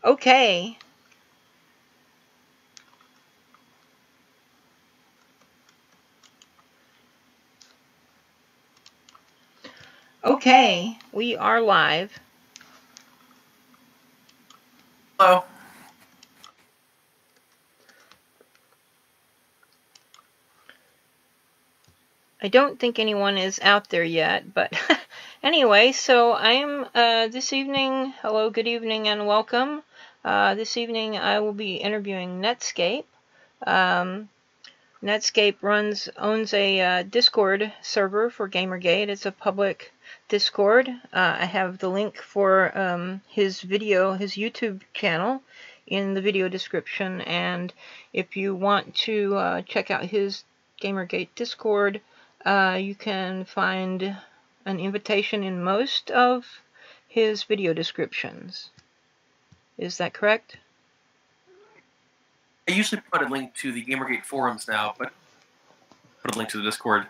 Okay. Okay, we are live. Hello. I don't think anyone is out there yet, but anyway, so I'm this evening, hello, good evening, and welcome. This evening I will be interviewing Netscape. Netscape owns a Discord server for Gamergate. It's a public Discord. I have the link for his YouTube channel in the video description, and if you want to check out his Gamergate Discord, you can find an invitation in most of his video descriptions. Is that correct? I usually put a link to the Gamergate forums now, but put a link to the Discord.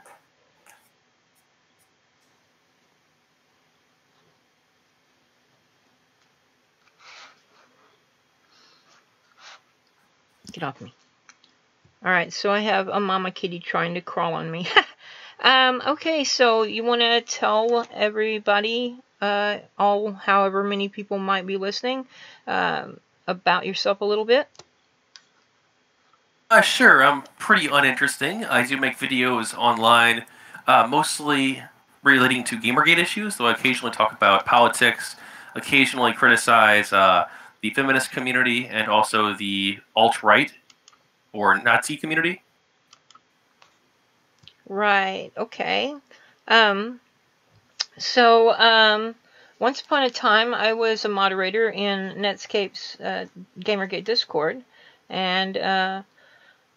Get off me. Alright, so I have a mama kitty trying to crawl on me. Okay, so you want to tell everybody, however many people might be listening, about yourself a little bit? Sure, I'm pretty uninteresting. I do make videos online, mostly relating to Gamergate issues, though I occasionally talk about politics, occasionally criticize the feminist community and also the alt-right or Nazi community. Right, okay. So, once upon a time, I was a moderator in Netscape's Gamergate Discord, and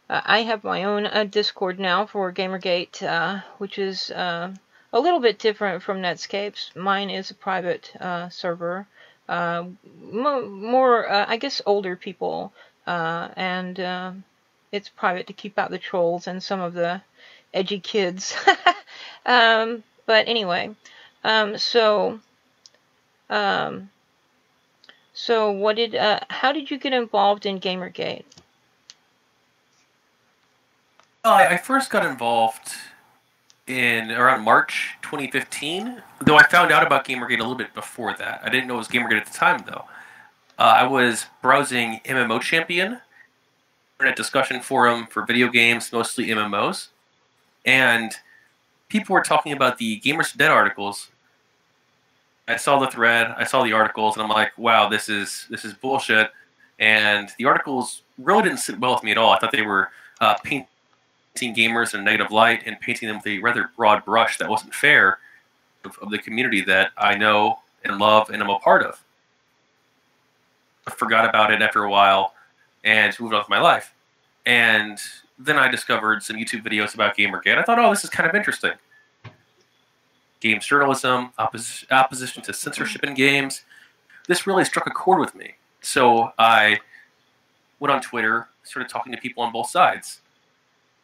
I have my own Discord now for Gamergate, which is a little bit different from Netscape's. Mine is a private server, more, I guess, older people, and it's private to keep out the trolls and some of the edgy kids. But anyway, so how did you get involved in Gamergate? I first got involved in around March 2015, though I found out about Gamergate a little bit before that. I didn't know it was Gamergate at the time, though. I was browsing MMO Champion, internet discussion forum for video games, mostly MMOs, and people were talking about the Gamers Dead articles. I saw the thread, I saw the articles, and I'm like, wow, this is bullshit. And the articles really didn't sit well with me at all. I thought they were painting gamers in a negative light and painting them with a rather broad brush that wasn't fair of the community that I know and love and I'm a part of. I forgot about it after a while and moved on with my life. And then I discovered some YouTube videos about Gamergate. I thought, oh, this is kind of interesting. Games journalism, opposition to censorship in games. This really struck a chord with me. So I went on Twitter, started talking to people on both sides.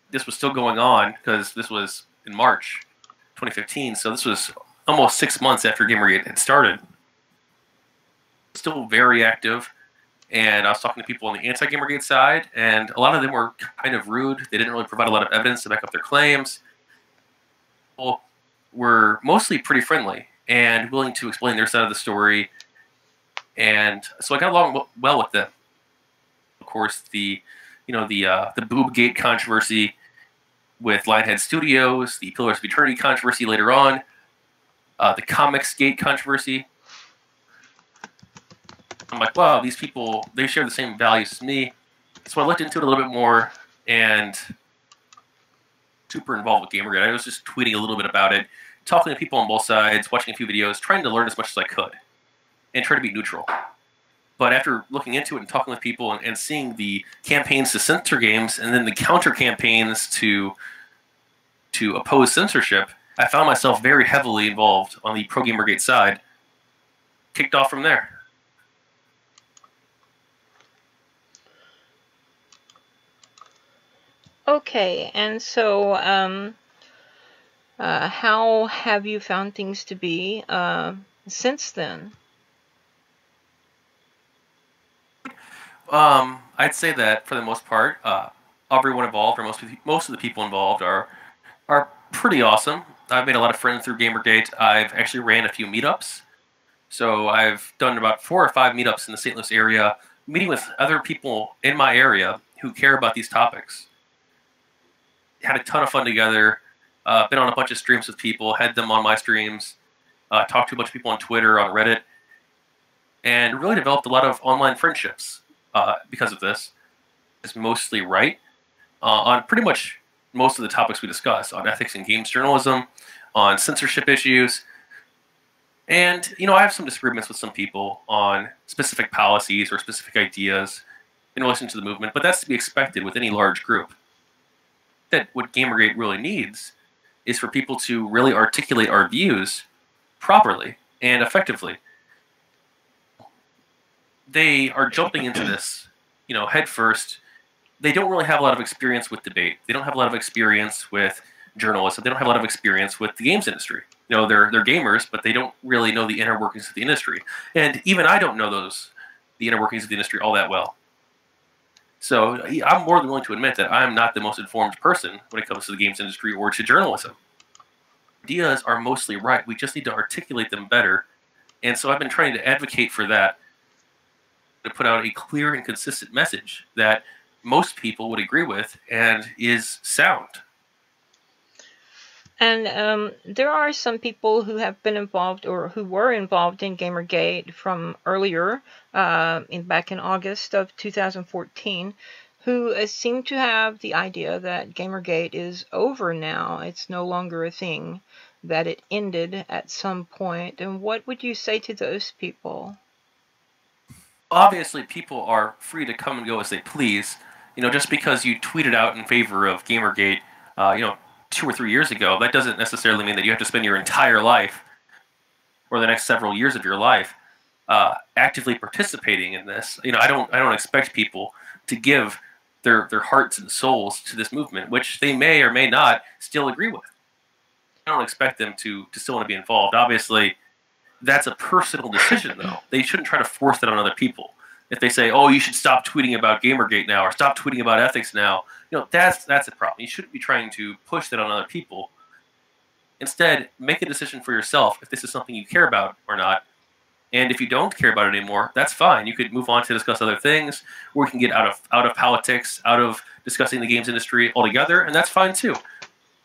This was still going on because this was in March 2015, so this was almost 6 months after Gamergate had started. Still very active, and I was talking to people on the anti-Gamergate side, and a lot of them were kind of rude. They didn't really provide a lot of evidence to back up their claims. People were mostly pretty friendly and willing to explain their side of the story, and so I got along well with them. Of course, the Boobgate controversy with Lionhead Studios, the Pillars of Eternity controversy later on, the Comicsgate controversy. I'm like, wow, these people, they share the same values as me. So I looked into it a little bit more and super involved with Gamergate. I was just tweeting a little bit about it, talking to people on both sides, watching a few videos, trying to learn as much as I could, and try to be neutral. But after looking into it and talking with people and seeing the campaigns to censor games and then the counter campaigns to oppose censorship, I found myself very heavily involved on the pro Gamergate side. Kicked off from there. Okay, and so how have you found things to be since then? I'd say that for the most part, everyone involved, or most of the people involved, are pretty awesome. I've made a lot of friends through GamerGate. I've actually ran a few meetups, so I've done about 4 or 5 meetups in the St. Louis area, meeting with other people in my area who care about these topics. Had a ton of fun together. Been on a bunch of streams with people, had them on my streams, talked to a bunch of people on Twitter, on Reddit, and really developed a lot of online friendships because of this. Is mostly right on pretty much most of the topics we discuss on ethics and games journalism, on censorship issues, and I have some disagreements with some people on specific policies or specific ideas in relation to the movement, but that's to be expected with any large group. That what Gamergate really needs is for people to really articulate our views properly and effectively. They are jumping into this, head first. They don't really have a lot of experience with debate. They don't have a lot of experience with journalism. They don't have a lot of experience with the games industry. They're gamers, but they don't really know the inner workings of the industry. And even I don't know the inner workings of the industry all that well. So I'm more than willing to admit that I'm not the most informed person when it comes to the games industry or to journalism. Ideas are mostly right. We just need to articulate them better. And so I've been trying to advocate for that, to put out a clear and consistent message that most people would agree with and is sound. And there are some people who have been involved or who were involved in Gamergate from earlier, back in August of 2014, who seem to have the idea that Gamergate is over now. It's no longer a thing, that it ended at some point. And what would you say to those people? Obviously, people are free to come and go as they please. Just because you tweeted out in favor of Gamergate, 2 or 3 years ago, that doesn't necessarily mean that you have to spend your entire life or the next several years of your life actively participating in this. I don't expect people to give their hearts and souls to this movement, which they may or may not still agree with. I don't expect them to still want to be involved. Obviously, that's a personal decision, though. They shouldn't try to force that on other people. If they say, "Oh, you should stop tweeting about Gamergate now," or "Stop tweeting about ethics now," that's a problem. You shouldn't be trying to push that on other people. Instead, make a decision for yourself if this is something you care about or not. And if you don't care about it anymore, that's fine. You could move on to discuss other things, or you can get out of politics, out of discussing the games industry altogether, and that's fine too.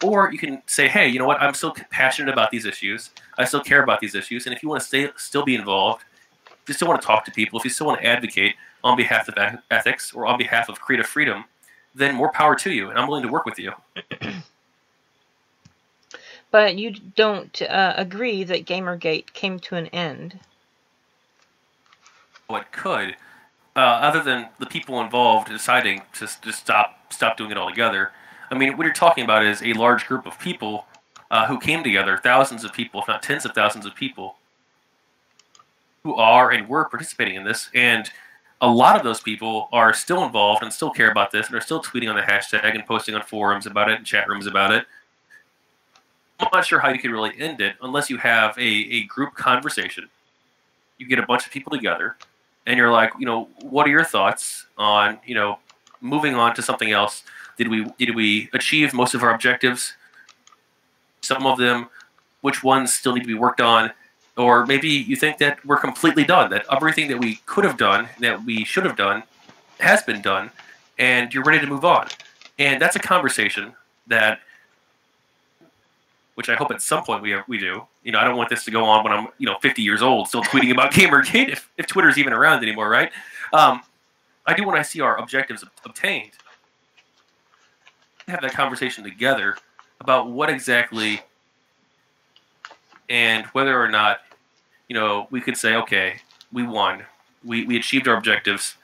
Or you can say, hey, you know what? I'm still passionate about these issues. I still care about these issues. And if you want to still be involved, if you still want to talk to people, if you still want to advocate on behalf of ethics or on behalf of creative freedom, then more power to you. And I'm willing to work with you. But you don't agree that Gamergate came to an end? Well, it could. Other than the people involved deciding to just stop doing it altogether. I mean, what you're talking about is a large group of people who came together, thousands of people, if not tens of thousands of people, who are and were participating in this. And a lot of those people are still involved and still care about this and are still tweeting on the hashtag and posting on forums about it and chat rooms about it. I'm not sure how you could really end it unless you have a group conversation. You get a bunch of people together and you're like, what are your thoughts on, moving on to something else? Did we achieve most of our objectives? Some of them, which ones still need to be worked on? Or maybe you think that we're completely done, that everything that we could have done, that we should have done, has been done, and you're ready to move on. And that's a conversation that, which I hope at some point we do. I don't want this to go on when I'm 50 years old, still tweeting about Gamergate, if Twitter's even around anymore, right? I do want to see our objectives obtained. Have that conversation together about what exactly and whether or not we could say, okay, we won, we achieved our objectives,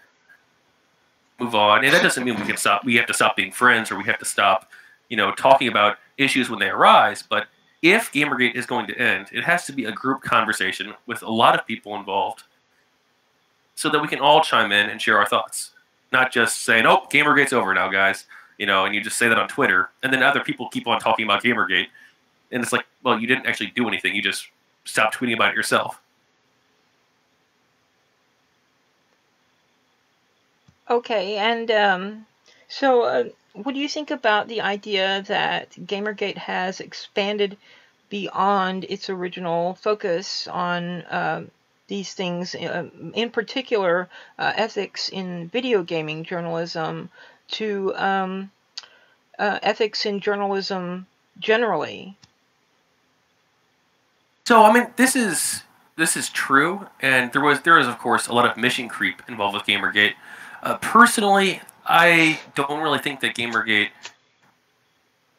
move on. And that doesn't mean we have to stop being friends, or we have to stop talking about issues when they arise. But if Gamergate is going to end, it has to be a group conversation with a lot of people involved, so that we can all chime in and share our thoughts, not just saying, oh, Gamergate's over now, guys. And you just say that on Twitter, and then other people keep on talking about Gamergate. And it's like, well, you didn't actually do anything. You just stopped tweeting about it yourself. Okay, and so what do you think about the idea that Gamergate has expanded beyond its original focus on these things, in particular ethics in video gaming journalism, to ethics in journalism generally? So I mean, this is true, and there is of course a lot of mission creep involved with GamerGate. Personally, I don't really think that GamerGate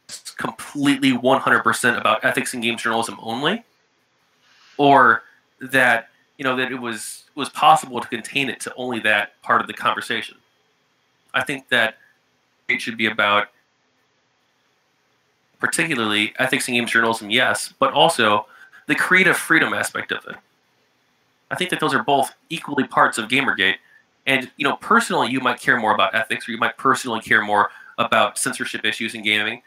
is completely 100% about ethics in games journalism only, or that that it was possible to contain it to only that part of the conversation. I think that it should be about particularly ethics in games journalism, yes, but also the creative freedom aspect of it. I think that those are both equally parts of Gamergate. And personally, you might care more about ethics, or you might personally care more about censorship issues in gaming,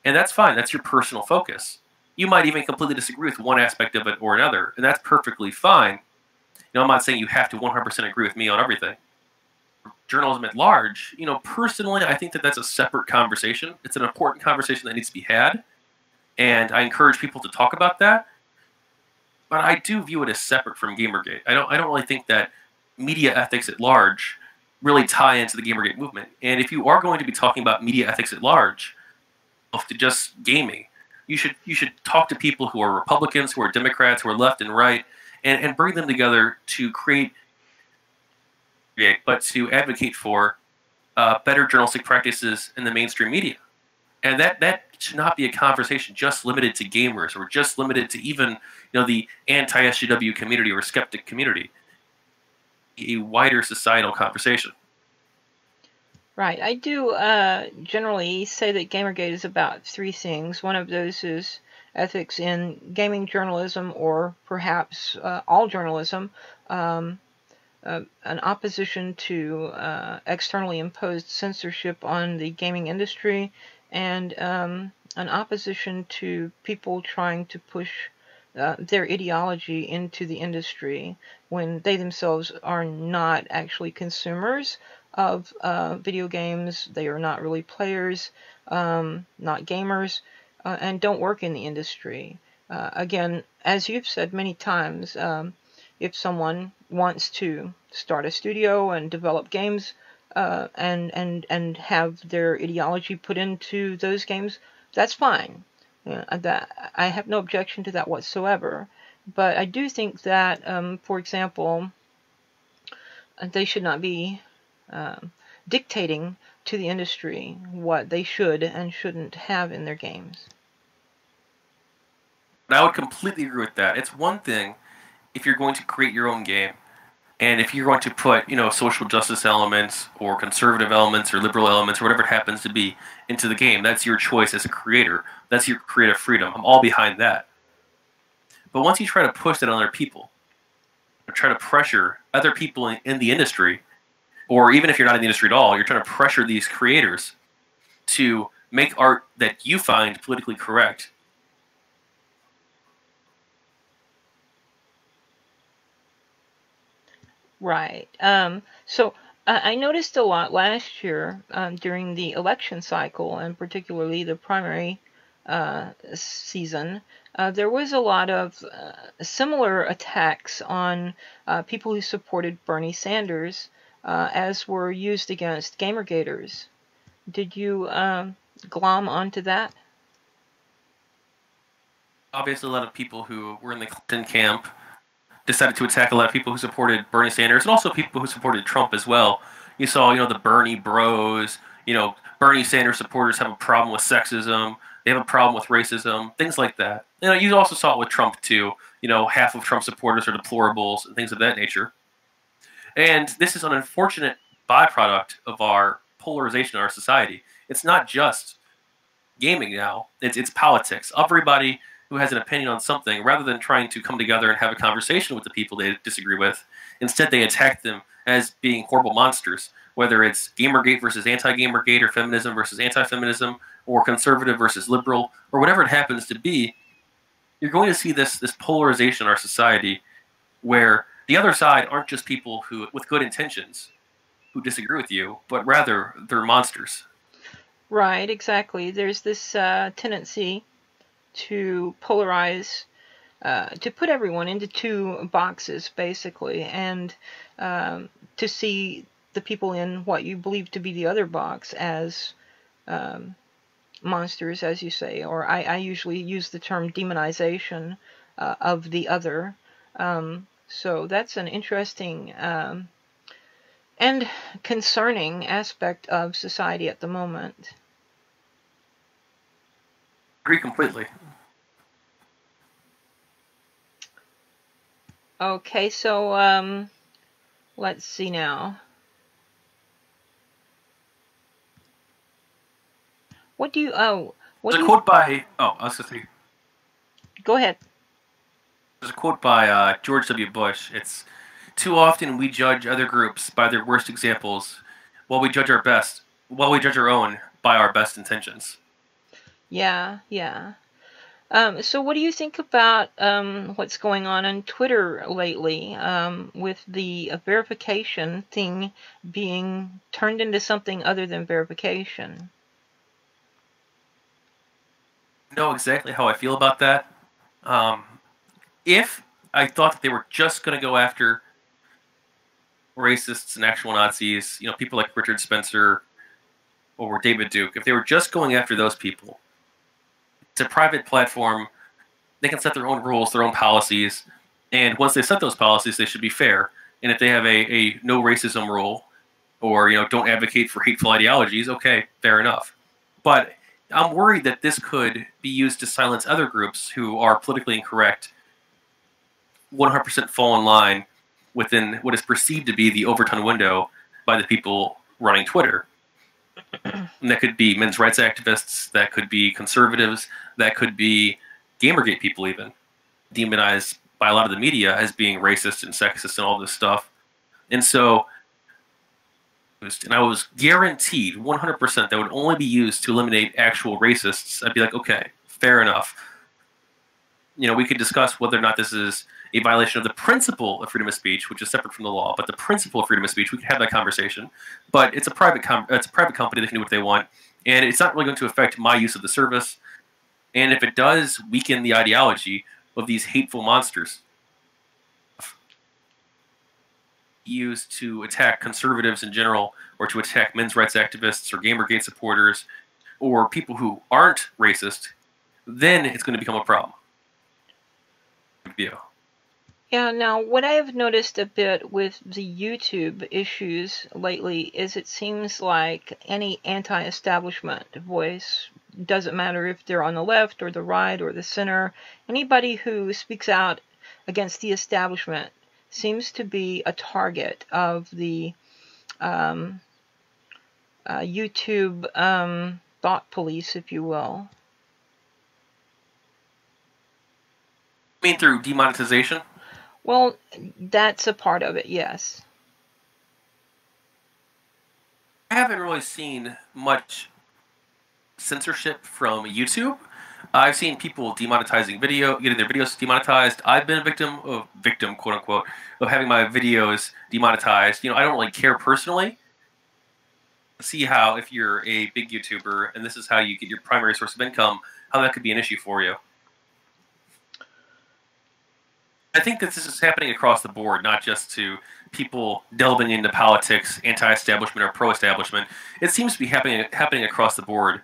and that's fine. That's your personal focus. You might even completely disagree with one aspect of it or another, and that's perfectly fine. I'm not saying you have to 100% agree with me on everything. Journalism at large, personally, I think that that's a separate conversation. It's an important conversation that needs to be had, and I encourage people to talk about that. But I do view it as separate from Gamergate. I don't really think that media ethics at large really tie into the Gamergate movement. And if you are going to be talking about media ethics at large, to just gaming, you should talk to people who are Republicans, who are Democrats, who are left and right, and bring them together to create, but to advocate for better journalistic practices in the mainstream media. And that should not be a conversation just limited to gamers or just limited to even the anti-SJW community or skeptic community. A wider societal conversation. Right. I do generally say that Gamergate is about three things. One of those is ethics in gaming journalism, or perhaps all journalism, um, an opposition to externally imposed censorship on the gaming industry, and an opposition to people trying to push their ideology into the industry when they themselves are not actually consumers of video games. They are not really players, not gamers, and don't work in the industry. Again, as you've said many times, if someone wants to start a studio and develop games and have their ideology put into those games, that's fine. That I have no objection to that whatsoever. But I do think that, for example, they should not be dictating to the industry what they should and shouldn't have in their games. I would completely agree with that. It's one thing if you're going to create your own game, and if you're going to put social justice elements or conservative elements or liberal elements or whatever it happens to be into the game. That's your choice as a creator. That's your creative freedom. I'm all behind that. But once you try to push that on other people, or try to pressure other people in the industry, or even if you're not in the industry at all, you're trying to pressure these creators to make art that you find politically correct. Right. So I noticed a lot last year during the election cycle, and particularly the primary season. There was a lot of similar attacks on people who supported Bernie Sanders, as were used against Gamergaters. Did you glom onto that? Obviously, a lot of people who were in the Clinton camp decided to attack a lot of people who supported Bernie Sanders and also people who supported Trump as well. You saw, the Bernie bros. Bernie Sanders supporters have a problem with sexism. They have a problem with racism, things like that. You also saw it with Trump too. Half of Trump supporters are deplorables and things of that nature. And this is an unfortunate byproduct of our polarization in our society. It's not just gaming now. It's politics. Everybody who has an opinion on something, rather than trying to come together and have a conversation with the people they disagree with, instead they attack them as being horrible monsters. Whether it's Gamergate versus anti-Gamergate, or feminism versus anti-feminism, or conservative versus liberal, or whatever it happens to be, you're going to see this polarization in our society, where the other side aren't just people who with good intentions, who disagree with you, but rather they're monsters. Right, exactly. There's this tendency to polarize, to put everyone into two boxes, basically, and to see the people in what you believe to be the other box as monsters, as you say, or I usually use the term demonization of the other. So that's an interesting and concerning aspect of society at the moment. Agree completely. Okay, so let's see now. What do you? Oh, what There's do a you? quote by. Oh, I was going to say. Go ahead. There's a quote by George W. Bush. It's too often we judge other groups by their worst examples, while we judge our own by our best intentions. Yeah, yeah. So what do you think about what's going on Twitter lately with the verification thing being turned into something other than verification? Know exactly how I feel about that. Um, if I thought that they were just going to go after racists and actual Nazis, people like Richard Spencer or David Duke, if they were just going after those people, it's a private platform. They can set their own rules, their own policies, and once they set those policies, they should be fair. And if they have a no racism rule, or don't advocate for hateful ideologies, okay, fair enough. But I'm worried that this could be used to silence other groups who are politically incorrect, 100% fall in line within what is perceived to be the Overton window by the people running Twitter. And that could be men's rights activists, that could be conservatives, that could be Gamergate people even, demonized by a lot of the media as being racist and sexist and all this stuff. And so, and I was guaranteed 100% that would only be used to eliminate actual racists. I'd be like, okay, fair enough. We could discuss whether or not this is a violation of the principle of freedom of speech, which is separate from the law. But the principle of freedom of speech, we could have that conversation. But it's a private company; they can do what they want, and it's not really going to affect my use of the service. And if it does weaken the ideology of these hateful monsters used to attack conservatives in general, or to attack men's rights activists or Gamergate supporters, or people who aren't racist, then it's going to become a problem. Yeah. Yeah, now what I have noticed a bit with the YouTube issues lately is it seems like any anti-establishment voice, doesn't matter if they're on the left or the right or the center, anybody who speaks out against the establishment seems to be a target of the YouTube thought police, if you will. You mean through demonetization? Well, that's a part of it, yes. I haven't really seen much censorship from YouTube. I've seen people getting their videos demonetized. I've been a victim, quote unquote, of having my videos demonetized. I don't really care personally. See how, if you're a big YouTuber and this is how you get your primary source of income, how that could be an issue for you. I think that this is happening across the board, not just to people delving into politics, anti-establishment or pro-establishment. It seems to be happening across the board.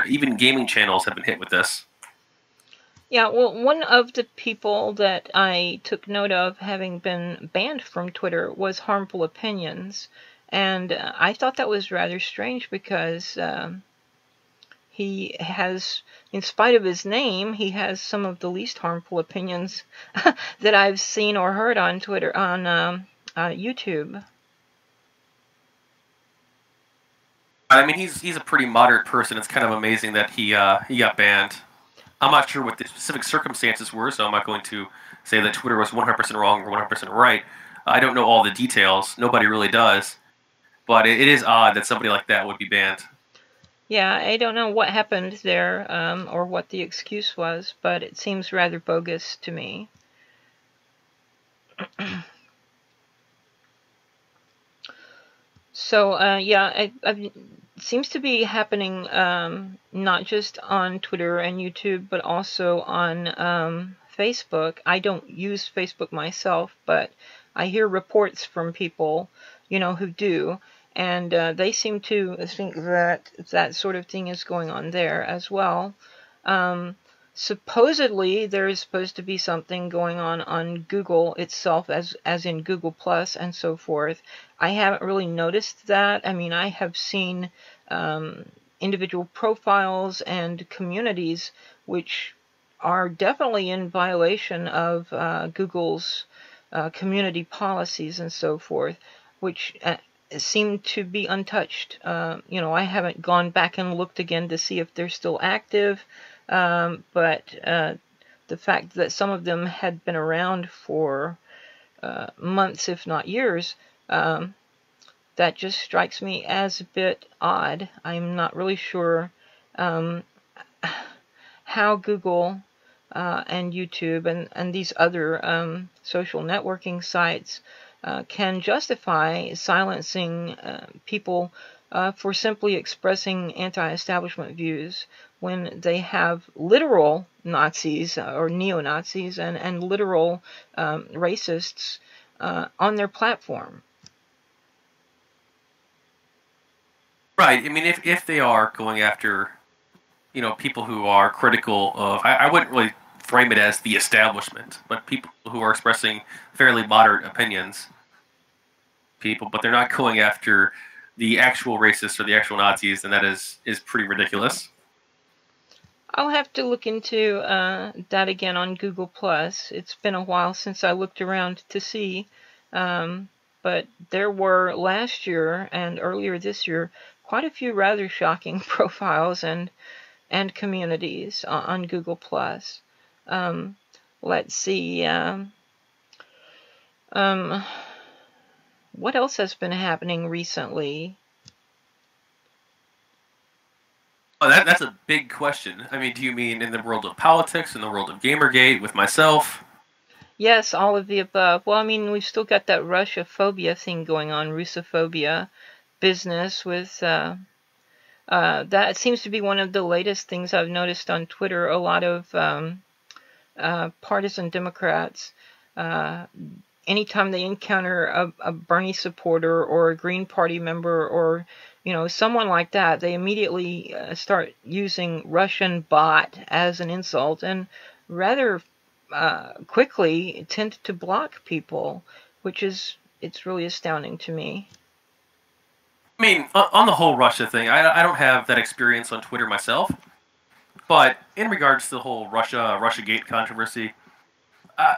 Even gaming channels have been hit with this. Yeah, well, one of the people that I took note of having been banned from Twitter was Harmful Opinions. And I thought that was rather strange because he has, in spite of his name, he has some of the least harmful opinions that I've seen or heard on Twitter, on YouTube. I mean, he's a pretty moderate person. It's kind of amazing that he got banned. I'm not sure what the specific circumstances were, so I'm not going to say that Twitter was 100% wrong or 100% right. I don't know all the details. Nobody really does. But it is odd that somebody like that would be banned. Yeah, I don't know what happened there or what the excuse was, but it seems rather bogus to me. So yeah, it seems to be happening not just on Twitter and YouTube, but also on Facebook. I don't use Facebook myself, but I hear reports from people, who do, and they seem to think that that sort of thing is going on there as well. Um, Supposedly, there is supposed to be something going on Google itself, as in Google Plus and so forth. I haven't really noticed that. I mean, I have seen um, individual profiles and communities which are definitely in violation of Google's community policies and so forth, which seem to be untouched. I haven't gone back and looked again to see if they're still active, but the fact that some of them had been around for months, if not years, that just strikes me as a bit odd. I'm not really sure um, how Google and YouTube and these other social networking sites can justify silencing people for simply expressing anti-establishment views when they have literal Nazis or neo-Nazis and literal racists on their platform. Right. I mean, if they are going after, people who are critical of, I wouldn't really frame it as the establishment, but people who are expressing fairly moderate opinions, but they're not going after the actual racists or the actual Nazis, and that is pretty ridiculous. I'll have to look into that again on Google Plus. It's been a while since I looked around to see, but there were last year and earlier this year quite a few rather shocking profiles and communities on Google Plus. Let's see. What else has been happening recently? Oh, that's a big question. I mean, do you mean in the world of politics, in the world of Gamergate, with myself? Yes, all of the above. Well, I mean, we've still got that Russia-phobia thing going on, Russophobia business with that seems to be one of the latest things I've noticed on Twitter. A lot of partisan Democrats, uh, anytime they encounter a Bernie supporter or a Green Party member or someone like that, they immediately start using Russian bot as an insult and rather quickly tend to block people, which is it's really astounding to me. I mean, on the whole Russia thing, I don't have that experience on Twitter myself, but in regards to the whole Russiagate controversy, uh,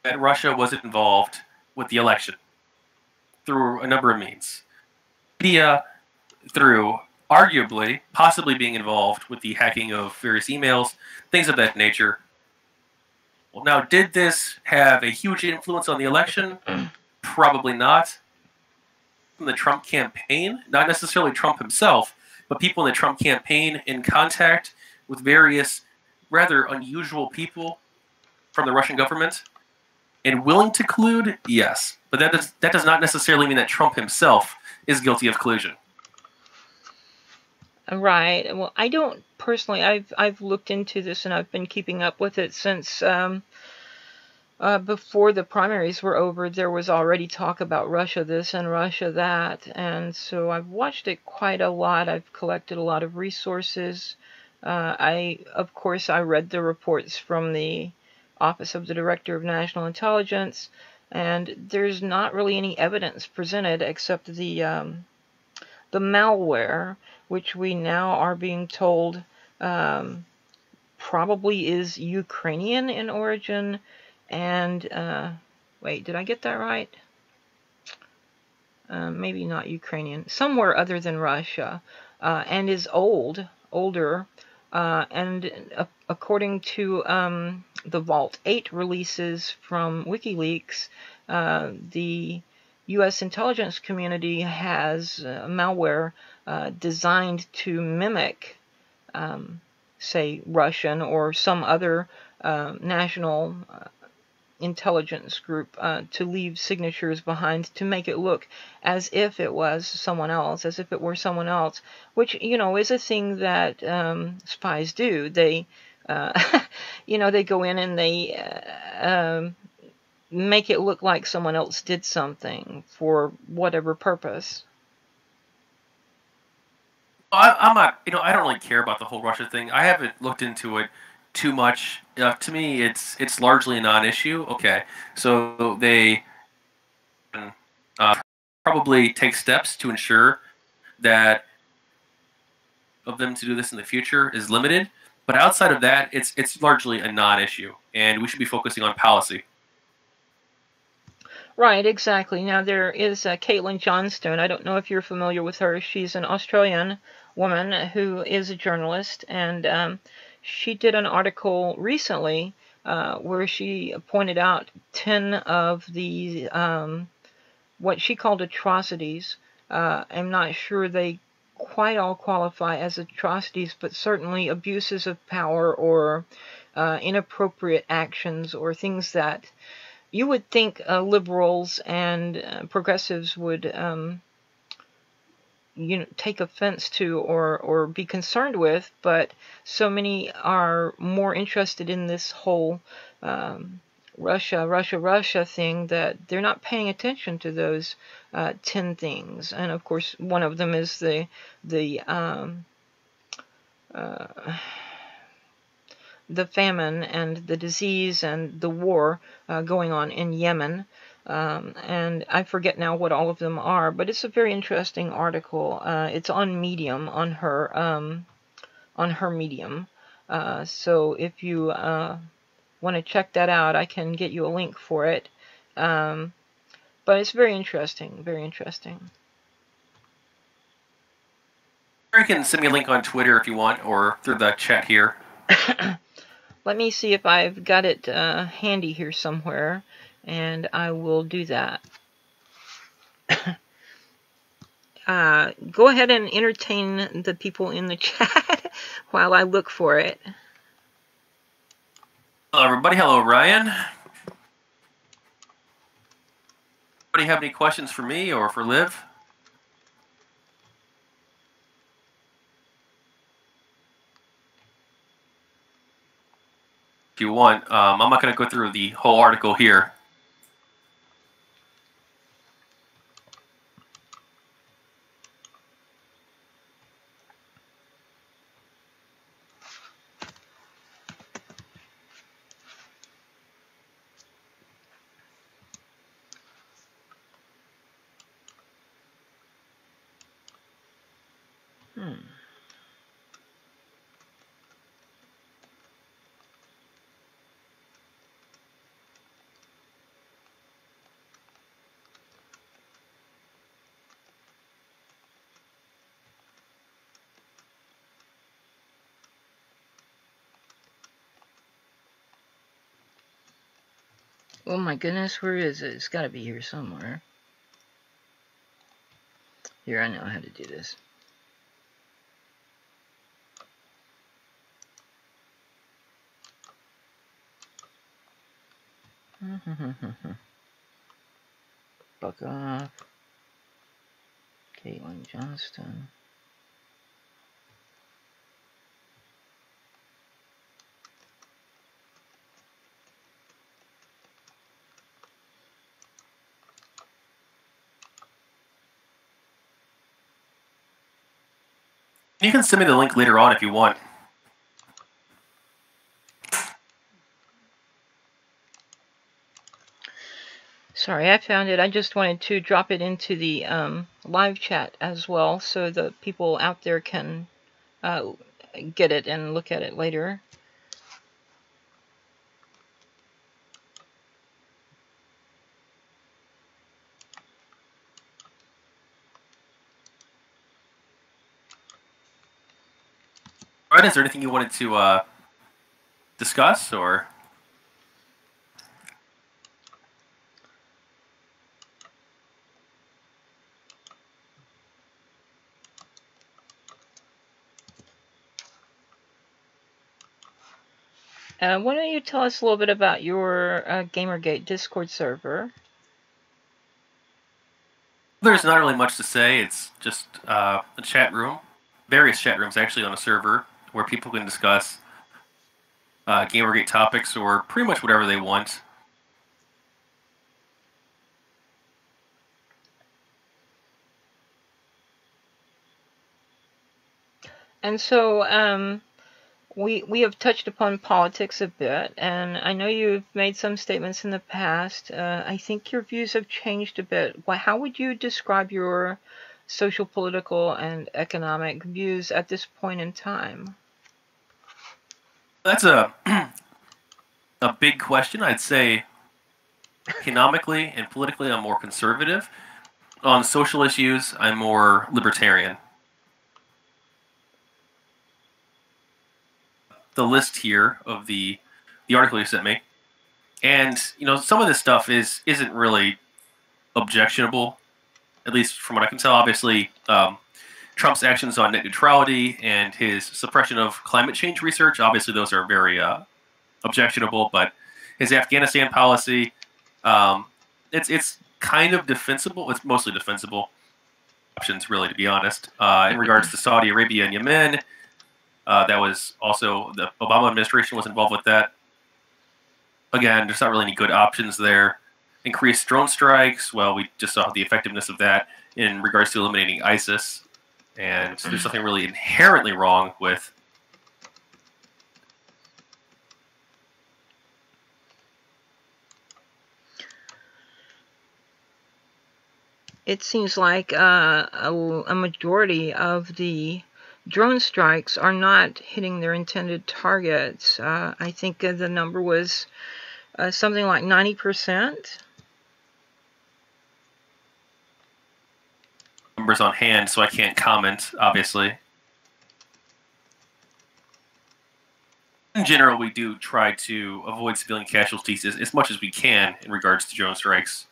that Russia was involved with the election through a number of means. Media, through arguably, possibly being involved with the hacking of various emails, things of that nature. Well, now, did this have a huge influence on the election? Probably not. From the Trump campaign, not necessarily Trump himself, but people in the Trump campaign in contact with various rather unusual people from the Russian government and willing to collude, yes. But that does not necessarily mean that Trump himself is guilty of collusion. Right. Well, I don't personally. I've looked into this and I've been keeping up with it since before the primaries were over. There was already talk about Russia this and Russia that, and so I've watched it quite a lot. I've collected a lot of resources. Of course, I read the reports from the Office of the Director of National Intelligence, and there's not really any evidence presented except the malware, which we now are being told probably is Ukrainian in origin. And wait, did I get that right? Maybe not Ukrainian. Somewhere other than Russia, and is older. And according to the Vault 8 releases from WikiLeaks, the U.S. intelligence community has malware designed to mimic, say, Russian or some other national intelligence group to leave signatures behind to make it look as if it was someone else, as if it were someone else, which, is a thing that spies do. They, they go in and they make it look like someone else did something for whatever purpose. I'm not, I don't really care about the whole Russia thing. I haven't looked into it too much. To me, it's largely a non-issue. Okay, so they uh, probably take steps to ensure that of them to do this in the future is limited. But outside of that, it's largely a non-issue, and we should be focusing on policy. Right, exactly. Now there is Caitlin Johnstone. I don't know if you're familiar with her. She's an Australian woman who is a journalist, and she did an article recently where she pointed out 10 of the what she called atrocities. I'm not sure they quite all qualify as atrocities, but certainly abuses of power or inappropriate actions or things that you would think liberals and progressives would take offense to or be concerned with, but so many are more interested in this whole Russia thing that they're not paying attention to those 10 things. And of course, one of them is the famine and the disease and the war going on in Yemen. And I forget now what all of them are, but it's a very interesting article. It's on Medium, on her Medium. So if you want to check that out, I can get you a link for it. But it's very interesting, very interesting. You can send me a link on Twitter if you want, or through the chat here. Let me see if I've got it handy here somewhere, and I will do that. Go ahead and entertain the people in the chat while I look for it. Hello, everybody. Hello, Ryan. Anybody have any questions for me or for Liv? If you want, I'm not going to go through the whole article here. Oh my goodness, where is it? It's got to be here somewhere. Here, I know how to do this. Buck off. Caitlin Johnston. You can send me the link later on if you want. Sorry, I found it. I just wanted to drop it into the live chat as well, so the people out there can get it and look at it later. All right, is there anything you wanted to discuss or? Why don't you tell us a little bit about your Gamergate Discord server? There's not really much to say. It's just a chat room, various chat rooms actually on a server where people can discuss Gamergate topics or pretty much whatever they want. And so we have touched upon politics a bit, and I know you've made some statements in the past. I think your views have changed a bit. How would you describe your social, political, and economic views at this point in time? That's a a big question. I'd say economically and politically, I'm more conservative. On social issues, I'm more libertarian. The list here of the article you sent me, and some of this stuff isn't really objectionable, at least from what I can tell. Obviously, Trump's actions on net neutrality and his suppression of climate change research, obviously those are very objectionable. But his Afghanistan policy, it's kind of defensible. It's mostly defensible options, really, to be honest. In regards to Saudi Arabia and Yemen, that was also the Obama administration was involved with that. Again, there's not really any good options there. Increased drone strikes, well, we just saw the effectiveness of that in regards to eliminating ISIS. And there's nothing really inherently wrong with It seems like a majority of the drone strikes are not hitting their intended targets. I think the number was something like 90%. numbers on hand, so I can't comment, obviously. In general, we do try to avoid civilian casualties as much as we can in regards to drone strikes.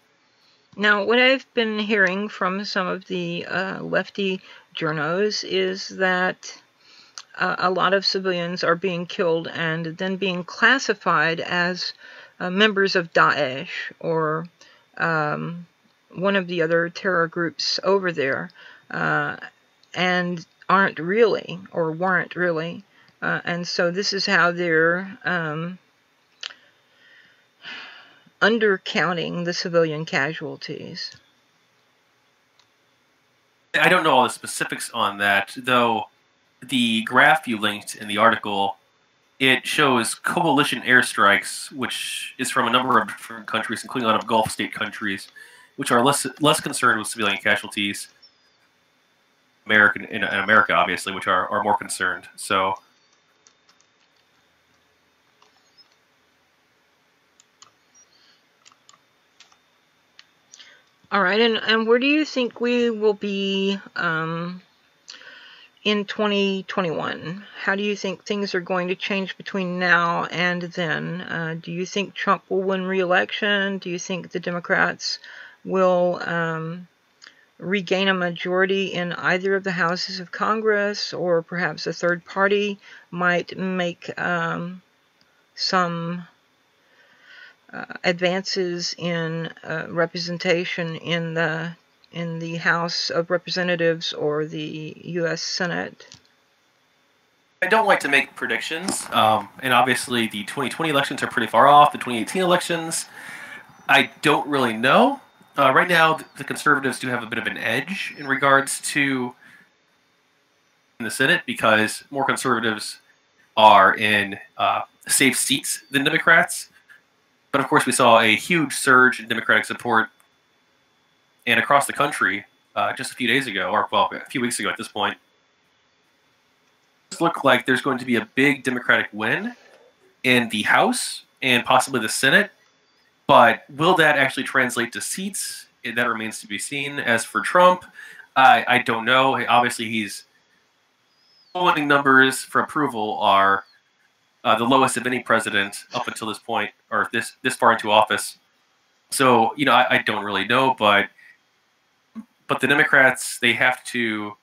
Now, what I've been hearing from some of the lefty journos is that a lot of civilians are being killed and then being classified as members of Daesh or one of the other terror groups over there, and aren't really or weren't really. And so this is how they're undercounting the civilian casualties. I don't know all the specifics on that, though the graph you linked in the article, it shows coalition airstrikes, which is from a number of different countries, including a lot of Gulf state countries, which are less concerned with civilian casualties. In America, obviously, which are more concerned. So. All right, and where do you think we will be in 2021? How do you think things are going to change between now and then? Do you think Trump will win re-election? Do you think the Democrats will regain a majority in either of the houses of Congress, or perhaps a third party might make some advances in representation in the House of Representatives or the U.S. Senate? I don't like to make predictions, and obviously the 2020 elections are pretty far off. The 2018 elections, I don't really know. Right now, the conservatives do have a bit of an edge in regards to in the Senate because more conservatives are in safe seats than Democrats. But of course, we saw a huge surge in Democratic support and across the country just a few days ago, or well, a few weeks ago at this point. It looks like there's going to be a big Democratic win in the House and possibly the Senate. But will that actually translate to seats? That remains to be seen. As for Trump, I don't know. Obviously, he's polling numbers for approval are the lowest of any president up until this point, or this far into office. So I don't really know, but the Democrats, they have to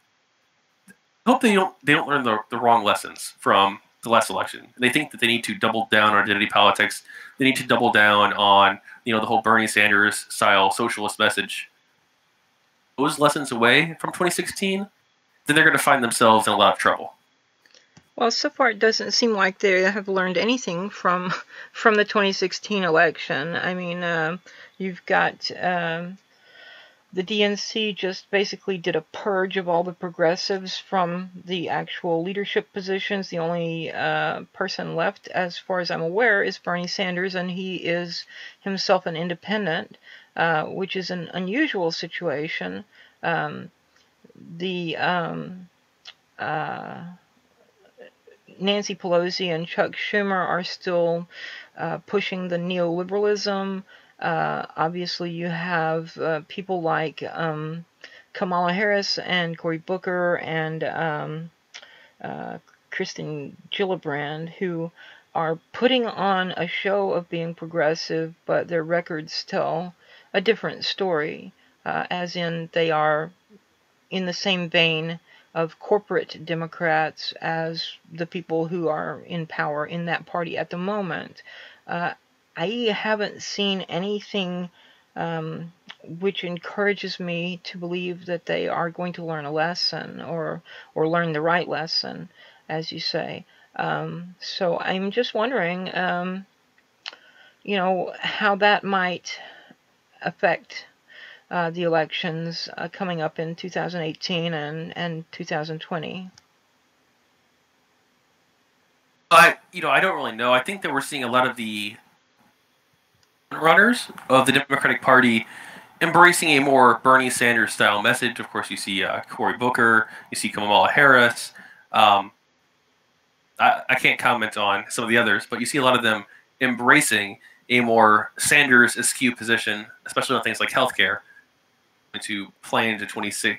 hope they don't learn the wrong lessons from the last election. They think that they need to double down on identity politics. They need to double down on the whole Bernie Sanders style socialist message. Those lessons away from 2016, then they're going to find themselves in a lot of trouble. Well, so far it doesn't seem like they have learned anything from the 2016 election. I mean, you've got the DNC just basically did a purge of all the progressives from the actual leadership positions. The only person left, as far as I'm aware, is Bernie Sanders, and he is himself an independent, which is an unusual situation. Nancy Pelosi and Chuck Schumer are still pushing the neoliberalism. Obviously, you have people like Kamala Harris and Cory Booker and Kristen Gillibrand, who are putting on a show of being progressive, but their records tell a different story, as in they are in the same vein of corporate Democrats as the people who are in power in that party at the moment. I haven't seen anything which encourages me to believe that they are going to learn a lesson or learn the right lesson, as you say. So I'm just wondering, how that might affect the elections coming up in 2018 and 2020. I don't really know. I think that we're seeing a lot of the runners of the Democratic Party embracing a more Bernie Sanders style message. Of course, you see Cory Booker, you see Kamala Harris. I can't comment on some of the others, but you see a lot of them embracing a more Sanders askew position, especially on things like healthcare, to play into 2016.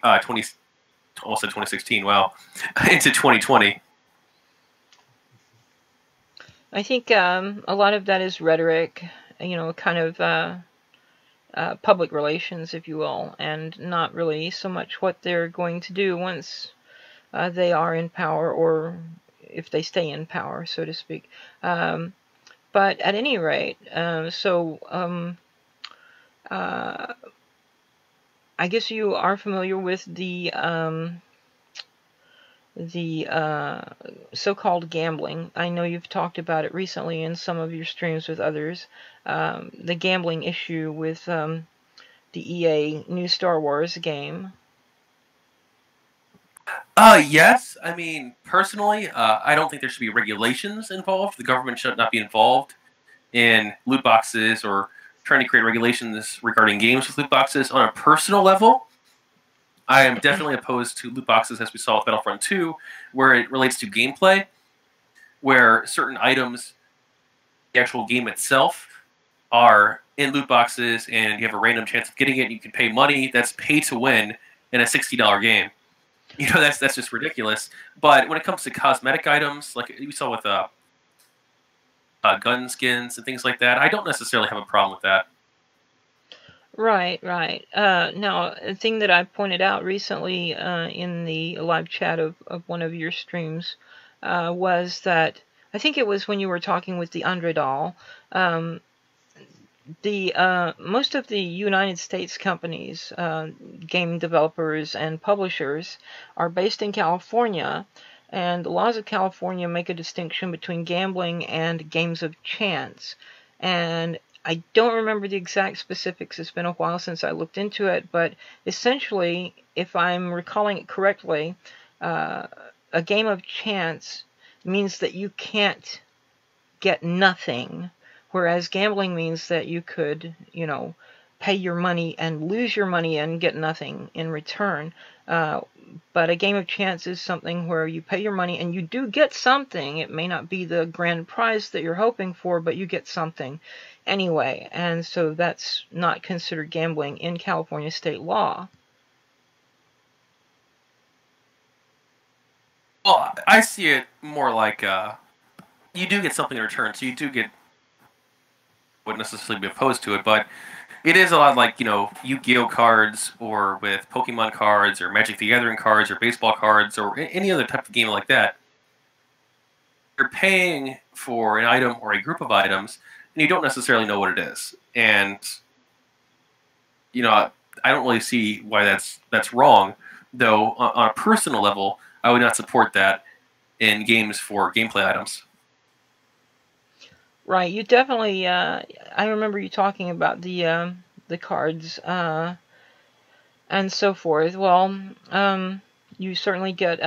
Wow, into 2020. I think a lot of that is rhetoric, kind of public relations, if you will, and not really so much what they're going to do once they are in power, or if they stay in power, so to speak. But at any rate, I guess you are familiar with the so-called gambling. I know you've talked about it recently in some of your streams with others. The gambling issue with the EA new Star Wars game. Yes. I mean, personally, I don't think there should be regulations involved. The government should not be involved in loot boxes or trying to create regulations regarding games with loot boxes. On a personal level, I am definitely opposed to loot boxes, as we saw with Battlefront 2, where it relates to gameplay, where certain items, the actual game itself, are in loot boxes, and you have a random chance of getting it, and you can pay money. That's pay to win in a $60 game. That's just ridiculous. But when it comes to cosmetic items, like we saw with gun skins and things like that, I don't necessarily have a problem with that. Right. Now, a thing that I pointed out recently in the live chat of one of your streams was that, I think it was when you were talking with the Andredal, most of the United States companies, game developers and publishers, are based in California, and the laws of California make a distinction between gambling and games of chance. And I don't remember the exact specifics. It's been a while since I looked into it, but essentially, if I'm recalling it correctly, a game of chance means that you can't get nothing, whereas gambling means that you could, pay your money and lose your money and get nothing in return. But a game of chance is something where you pay your money and you do get something. It may not be the grand prize that you're hoping for, but you get something anyway. And so that's not considered gambling in California state law. Well, I see it more like you do get something in return, so you do get, wouldn't necessarily be opposed to it, but it is a lot like, Yu-Gi-Oh cards, or with Pokemon cards, or Magic the Gathering cards, or baseball cards, or any other type of game like that. you're paying for an item or a group of items, and you don't necessarily know what it is. And I don't really see why that's wrong. Though on a personal level, I would not support that in games for gameplay items. Right. You definitely. I remember you talking about the cards and so forth. Well, you certainly get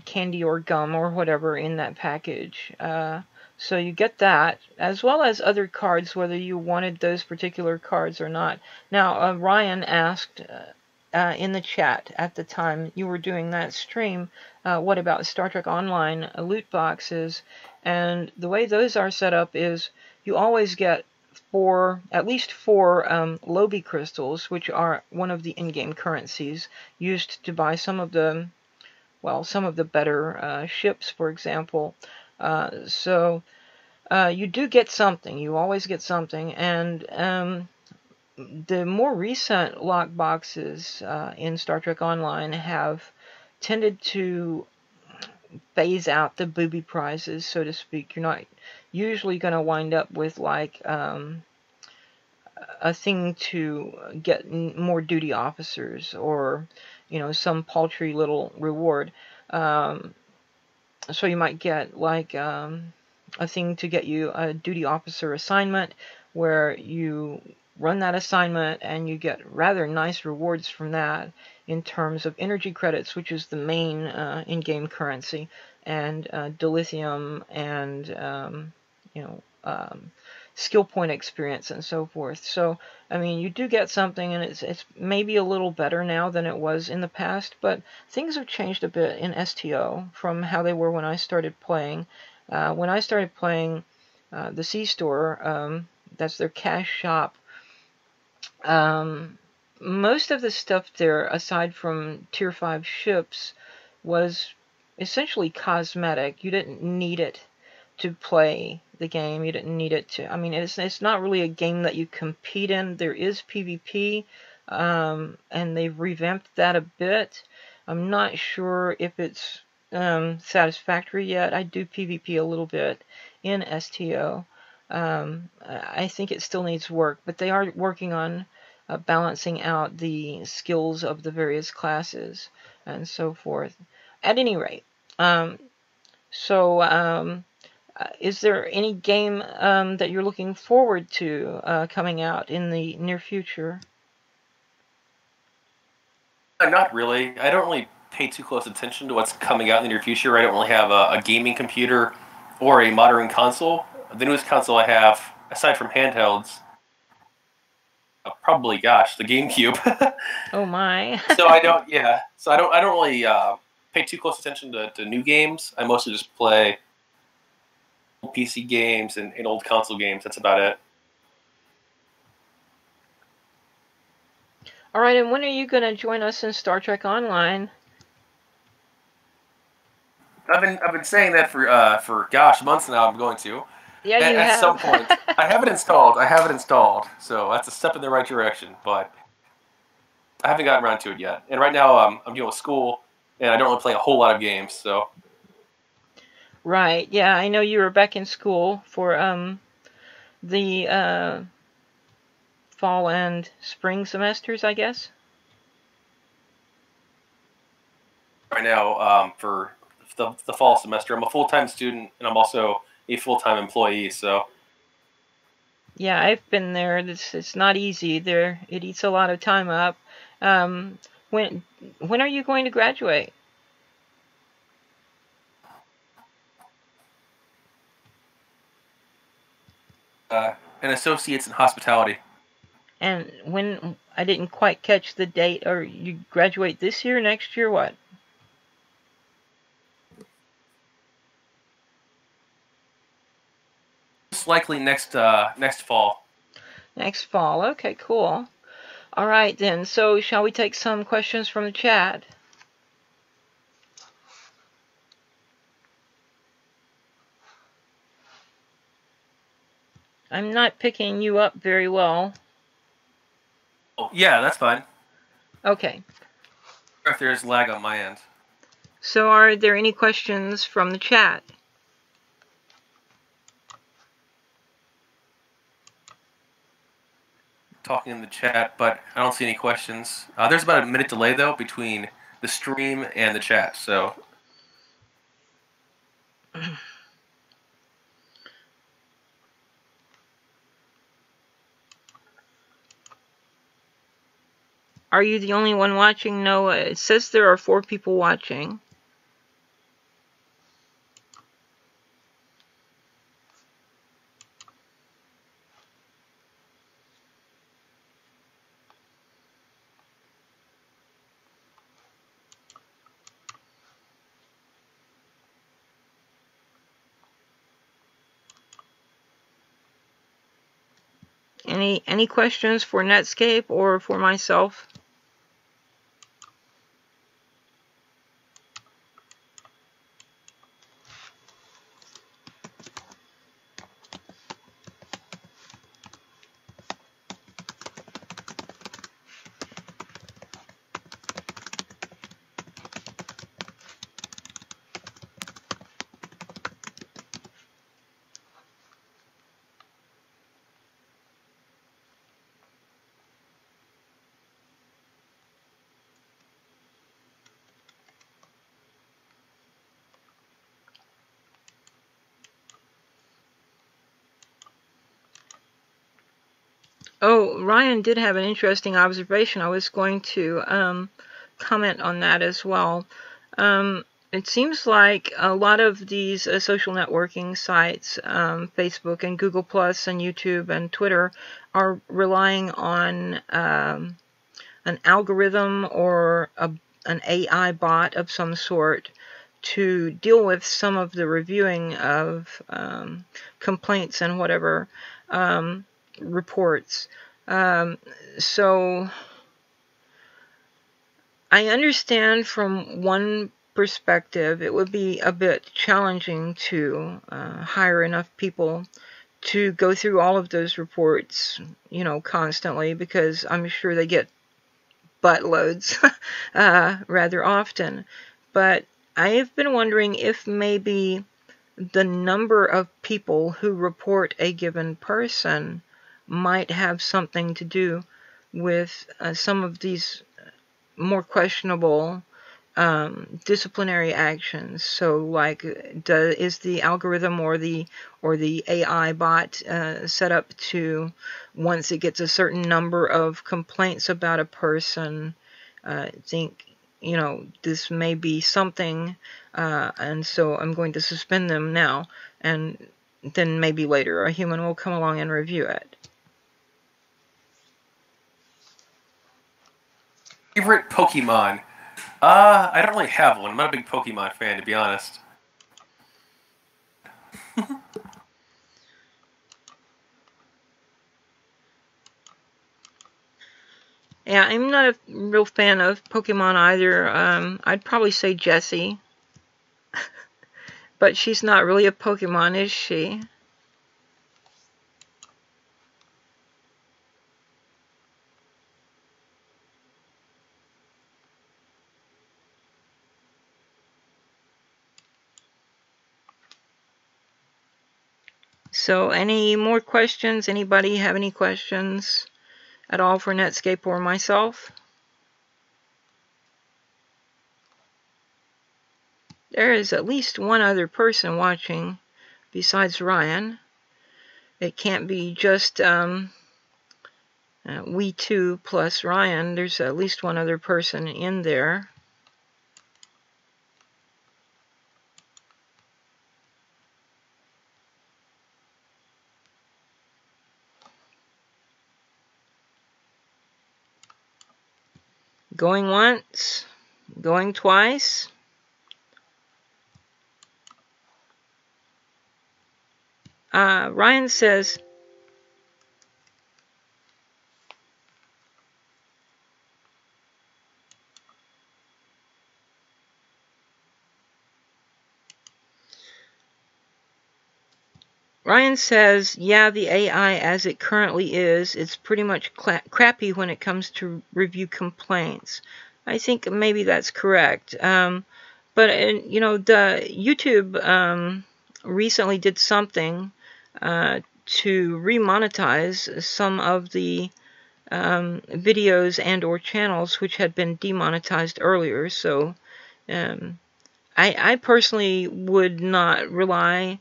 candy or gum or whatever in that package. So you get that, as well as other cards, whether you wanted those particular cards or not. Now, Ryan asked in the chat at the time you were doing that stream, what about Star Trek Online loot boxes? And the way those are set up is you always get at least four Lobi crystals, which are one of the in-game currencies used to buy some of the better ships, for example. So you do get something. You always get something. And the more recent lock boxes in Star Trek Online have tended to phase out the booby prizes, so to speak. You're not usually going to wind up with like a thing to get more duty officers or some paltry little reward. So you might get like a thing to get you a duty officer assignment where you run that assignment and you get rather nice rewards from that in terms of energy credits, which is the main in-game currency, and dilithium and skill point experience and so forth. So, I mean, you do get something, and it's maybe a little better now than it was in the past, but things have changed a bit in STO from how they were when I started playing. When I started playing the C-Store, that's their cash shop, most of the stuff there, aside from Tier 5 ships, was essentially cosmetic. You didn't need it to play the game. You didn't need it to. I mean, it's not really a game that you compete in. There is PvP, and they've revamped that a bit. I'm not sure if it's satisfactory yet. I do PvP a little bit in STO. I think it still needs work, but they are working on balancing out the skills of the various classes and so forth. At any rate, is there any game that you're looking forward to coming out in the near future? Not really. I don't really pay too close attention to what's coming out in the near future. I don't really have a gaming computer or a modern console. The newest console I have, aside from handhelds, probably, gosh, the GameCube. Oh my! So I don't really pay too close attention to new games. I mostly just play PC games and old console games. That's about it. All right, and when are you going to join us in Star Trek Online? I've been saying that for gosh, months now. I'm going to. Yeah, you have. At some point. I have it installed. So that's a step in the right direction, but I haven't gotten around to it yet. And right now I'm dealing with school, and I don't really play a whole lot of games. So. Right. Yeah, I know you were back in school for the fall and spring semesters, I guess. Right now, for the fall semester, I'm a full-time student, and I'm also a full-time employee. So. Yeah, I've been there. It's not easy. There, it eats a lot of time up. When are you going to graduate? An associate's in hospitality. And when I didn't quite catch the date, or you graduate this year, next year, what? Most likely next fall. Next fall. Okay, cool. All right then. So shall we take some questions from the chat? I'm not picking you up very well. Oh, yeah, that's fine. Okay. If there's lag on my end. So are there any questions from the chat? talking in the chat, but I don't see any questions. There's about a minute delay, though, between the stream and the chat, so... Are you the only one watching? No, it says there are 4 people watching. Any questions for Netscape or for myself? Oh, Ryan did have an interesting observation. I was going to comment on that as well. It seems like a lot of these social networking sites, Facebook and Google Plus and YouTube and Twitter, are relying on an algorithm or an AI bot of some sort to deal with some of the reviewing of complaints and whatever reports. So I understand from one perspective it would be a bit challenging to hire enough people to go through all of those reports, constantly, because I'm sure they get buttloads rather often. But I have been wondering if maybe the number of people who report a given person might have something to do with some of these more questionable disciplinary actions. So, like, is the algorithm or the AI bot set up to, once it gets a certain number of complaints about a person, think, this may be something, and so I'm going to suspend them now, and then maybe later a human will come along and review it. Favorite Pokemon? I don't really have one. I'm not a big Pokemon fan, to be honest. Yeah, I'm not a real fan of Pokemon either. I'd probably say Jessie. But she's not really a Pokemon, is she? So, any more questions? Anybody have any questions at all for Netscape or myself? There is at least one other person watching besides Ryan. It can't be just we two plus Ryan. There's at least one other person in there. Going once, going twice. Ryan says, yeah, the AI as it currently is, it's pretty much crappy when it comes to review complaints. I think maybe that's correct. But, the YouTube recently did something to remonetize some of the videos and or channels which had been demonetized earlier. So I personally would not rely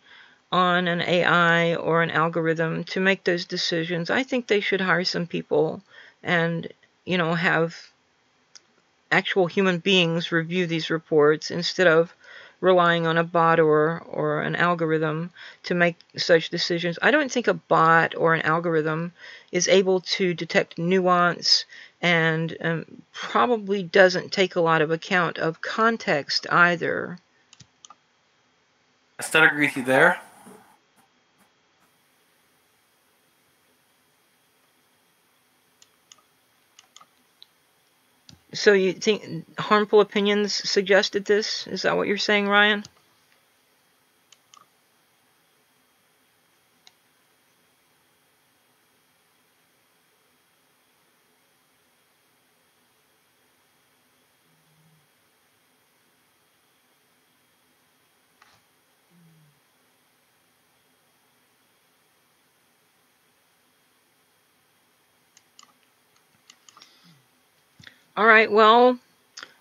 on an AI or an algorithm to make those decisions. I think they should hire some people and, you know, have actual human beings review these reports instead of relying on a bot or an algorithm to make such decisions. I don't think a bot or an algorithm is able to detect nuance and probably doesn't take a lot of account of context either. I still agree with you there. So you think harmful opinions suggested this? Is that what you're saying, Ryan? All right, well,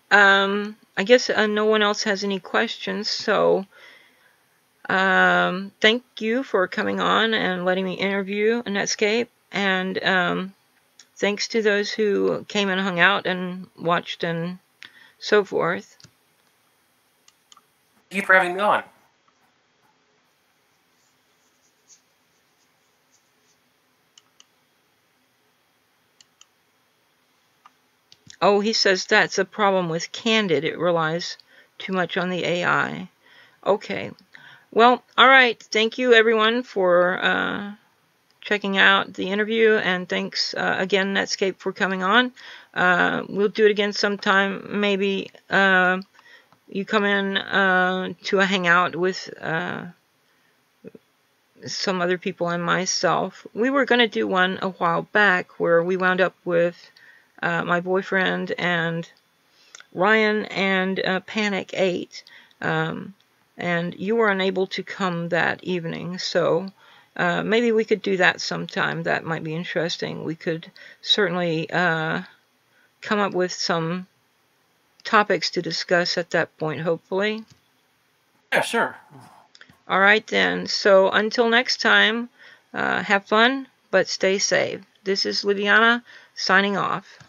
I guess no one else has any questions, so thank you for coming on and letting me interview Netscape, and thanks to those who came and hung out and watched and so forth. Thank you for having me on. Oh, he says that's a problem with Candid. It relies too much on the AI. Okay. Well, all right. Thank you, everyone, for checking out the interview, and thanks again, Netscape, for coming on. We'll do it again sometime. Maybe you come in to a hangout with some other people and myself. We were going to do one a while back where we wound up with my boyfriend and Ryan and Panic 8, and you were unable to come that evening, so maybe we could do that sometime. That might be interesting. We could certainly come up with some topics to discuss at that point, hopefully. Yeah, sure. All right, then. So until next time, have fun, but stay safe. This is Liviana signing off.